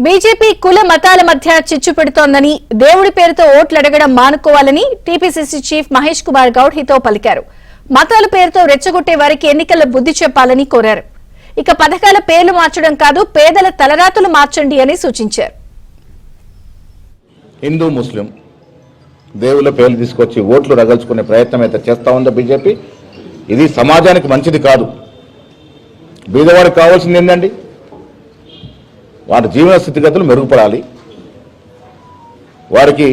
BJP కుల మతాల మధ్య చిచ్చు పెడుతోందని, దేవుడి పేరుతో ఓట్లు అడగడం మానుకోవాలని టీపీసీసీ చీఫ్ మహేష్ కుమార్ గౌడ్ హితవు పలికారు. మతాల పేరుతో రెచ్చగొట్టే వారికి ఎన్నికల్లో బుద్ధి చెప్పాలని కోరారు. ఇక పథకాల పేర్లు మార్చడం కాదు, పేదల తలరాతలు మార్చండి అని సూచించారు. హిందూ ముస్లిం దేవుళ్ళ పేర్లు తీసుకొచ్చి ఓట్లు రగల్చుకునే ప్రయత్నం అయితే చేస్తా ఉందో బీజేపీ, ఇది సమాజానికి మంచిది కాదు. బీదవాడికి కావాల్సింది ఏంటండి? వారి జీవన స్థితిగతులు మెరుగుపడాలి, వారికి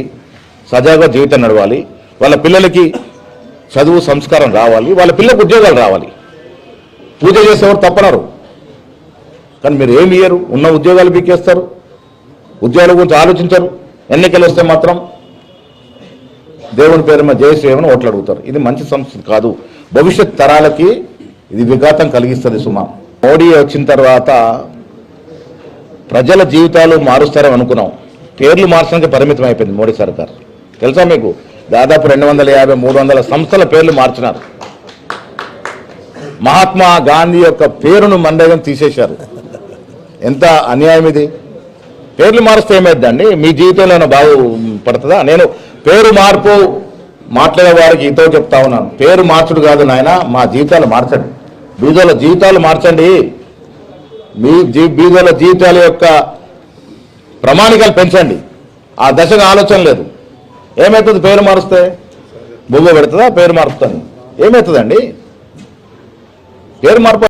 సజావుగా జీవితం నడవాలి, వాళ్ళ పిల్లలకి చదువు సంస్కారం రావాలి, వాళ్ళ పిల్లలకు ఉద్యోగాలు రావాలి. పూజ చేసేవారు తప్పనరు, కానీ మీరు ఏమి ఇయ్యరు, ఉన్న ఉద్యోగాలు పీకేస్తారు, ఉద్యోగాల గురించి ఆలోచించరు. ఎన్నికలు వస్తే మాత్రం దేవుని పేరు మీద జయశ్రీమని ఓట్లు అడుగుతారు. ఇది మంచి సంస్కృతి కాదు, భవిష్యత్ తరాలకి ఇది విఘాతం కలిగిస్తుంది. సుమా, మోడీ వచ్చిన తర్వాత ప్రజల జీవితాలు మారుస్తారని అనుకున్నాం. పేర్లు మార్చడానికి పరిమితం అయిపోయింది మోడీ సర్కార్. తెలుసా మీకు? దాదాపు 250-300 సంస్థల పేర్లు మార్చినారు. మహాత్మా గాంధీ యొక్క పేరును మండలం తీసేశారు. ఎంత అన్యాయం ఇది! పేర్లు మారుస్తే ఏమైందండి? మీ జీవితంలో బాగుపడుతుందా? నేను పేరు మార్పు మాట్లాడే వారికి ఇతో చెప్తా ఉన్నాను, పేరు మార్చుడు కాదు నాయన, మా జీవితాలు మార్చండి, బీదోళ్ళ జీవితాలు మార్చండి. మీ బీదోళ్ళ జీవితాల యొక్క ప్రమాణికలు పెంచండి. ఆ దశగా ఆలోచన లేదు. ఏమవుతుంది పేరు మారుస్తే? బొగ్గ పెడుతుందా? పేరు మారుస్తుంది ఏమవుతుందండి? పేరు మార్పు